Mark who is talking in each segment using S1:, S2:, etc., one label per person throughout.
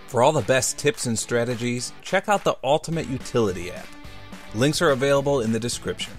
S1: For all the best tips and strategies, check out the Ultimate Utility app. Links are available in the description.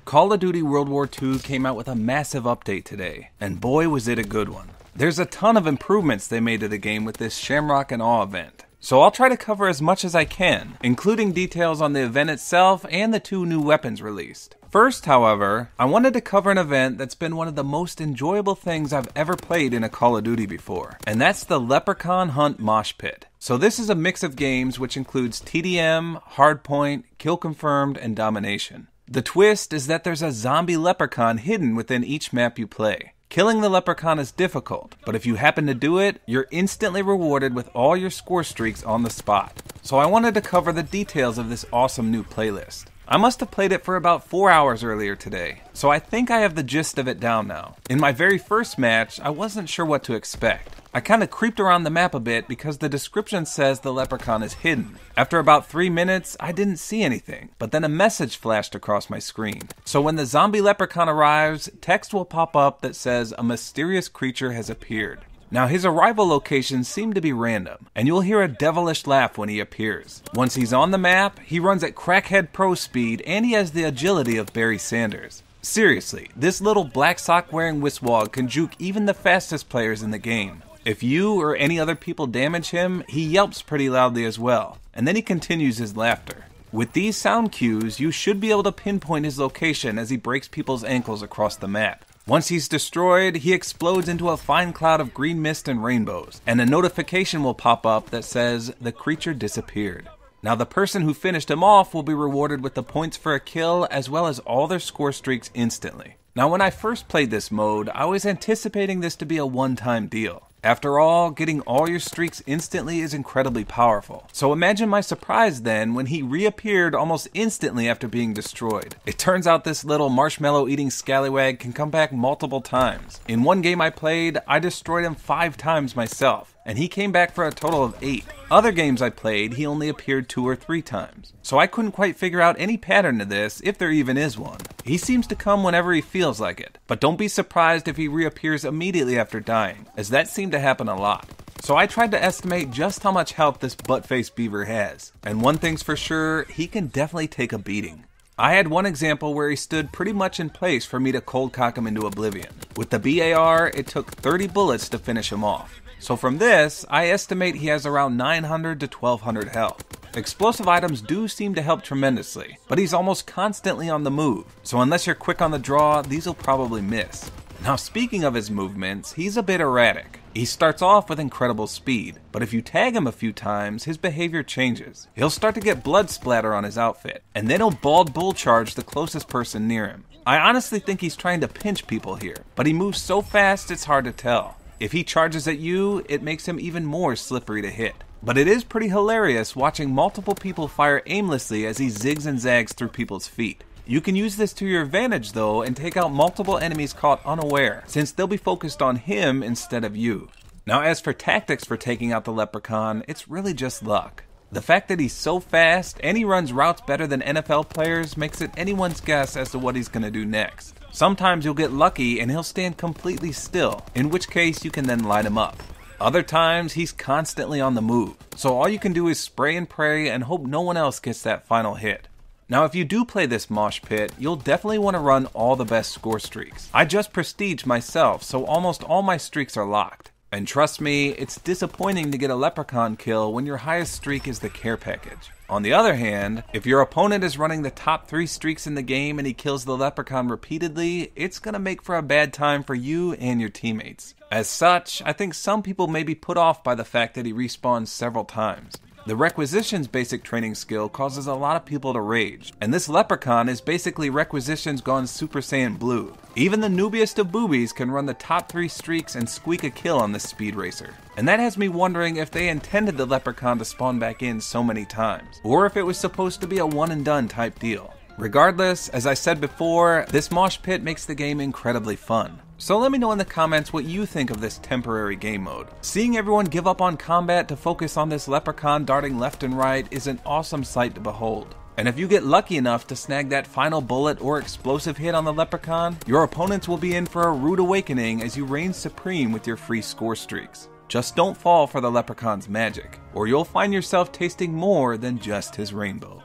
S1: Call of Duty World War II came out with a massive update today, and boy was it a good one. There's a ton of improvements they made to the game with this Shamrock and Awe event, so I'll try to cover as much as I can, including details on the event itself and the 2 new weapons released. First, however, I wanted to cover an event that's been one of the most enjoyable things I've ever played in a Call of Duty before, and that's the Leprechaun Hunt mosh pit. So this is a mix of games which includes TDM, Hardpoint, Kill Confirmed, and Domination. The twist is that there's a zombie leprechaun hidden within each map you play. Killing the leprechaun is difficult, but if you happen to do it, you're instantly rewarded with all your score streaks on the spot. So I wanted to cover the details of this awesome new playlist. I must have played it for about 4 hours earlier today, so I think I have the gist of it down now. In my very first match, I wasn't sure what to expect. I kinda creeped around the map a bit because the description says the leprechaun is hidden. After about 3 minutes, I didn't see anything, but then a message flashed across my screen. So when the zombie leprechaun arrives, text will pop up that says a mysterious creature has appeared. Now his arrival locations seem to be random, and you'll hear a devilish laugh when he appears. Once he's on the map, he runs at crackhead pro speed and he has the agility of Barry Sanders. Seriously, this little black sock wearing wiswog can juke even the fastest players in the game. If you or any other people damage him, he yelps pretty loudly as well, and then he continues his laughter. With these sound cues, you should be able to pinpoint his location as he breaks people's ankles across the map. Once he's destroyed, he explodes into a fine cloud of green mist and rainbows, and a notification will pop up that says the creature disappeared. Now the person who finished him off will be rewarded with the points for a kill as well as all their score streaks instantly. Now when I first played this mode, I was anticipating this to be a one-time deal. After all, getting all your streaks instantly is incredibly powerful. So imagine my surprise then when he reappeared almost instantly after being destroyed. It turns out this little marshmallow eating scallywag can come back multiple times. In one game I played, I destroyed him 5 times myself, and he came back for a total of 8. Other games I played, he only appeared 2 or 3 times. So I couldn't quite figure out any pattern to this, if there even is one. He seems to come whenever he feels like it, but don't be surprised if he reappears immediately after dying, as that seemed to happen a lot. So I tried to estimate just how much health this butt-faced beaver has, and one thing's for sure, he can definitely take a beating. I had one example where he stood pretty much in place for me to cold cock him into oblivion. With the BAR, it took 30 bullets to finish him off. So from this, I estimate he has around 900 to 1200 health. Explosive items do seem to help tremendously, but he's almost constantly on the move, so unless you're quick on the draw, these will probably miss. Now speaking of his movements, he's a bit erratic. He starts off with incredible speed, but if you tag him a few times, his behavior changes. He'll start to get blood splatter on his outfit, and then he'll bald bull charge the closest person near him. I honestly think he's trying to pinch people here, but he moves so fast it's hard to tell. If he charges at you, it makes him even more slippery to hit. But it is pretty hilarious watching multiple people fire aimlessly as he zigs and zags through people's feet. You can use this to your advantage though and take out multiple enemies caught unaware, since they'll be focused on him instead of you. Now as for tactics for taking out the leprechaun, it's really just luck. The fact that he's so fast and he runs routes better than NFL players makes it anyone's guess as to what he's going to do next. Sometimes you'll get lucky and he'll stand completely still, in which case you can then light him up. Other times he's constantly on the move, so all you can do is spray and pray and hope no one else gets that final hit. Now if you do play this mosh pit, you'll definitely want to run all the best score streaks. I just prestiged myself, so almost all my streaks are locked. And trust me, it's disappointing to get a leprechaun kill when your highest streak is the care package. On the other hand, if your opponent is running the top 3 streaks in the game and he kills the leprechaun repeatedly, it's gonna make for a bad time for you and your teammates. As such, I think some people may be put off by the fact that he respawns several times. The Requisitions basic training skill causes a lot of people to rage, and this Leprechaun is basically Requisitions gone Super Saiyan Blue. Even the noobiest of boobies can run the top 3 streaks and squeak a kill on this speed racer. And that has me wondering if they intended the Leprechaun to spawn back in so many times, or if it was supposed to be a one and done type deal. Regardless, as I said before, this mosh pit makes the game incredibly fun. So let me know in the comments what you think of this temporary game mode. Seeing everyone give up on combat to focus on this leprechaun darting left and right is an awesome sight to behold. And if you get lucky enough to snag that final bullet or explosive hit on the leprechaun, your opponents will be in for a rude awakening as you reign supreme with your free score streaks. Just don't fall for the leprechaun's magic, or you'll find yourself tasting more than just his rainbow.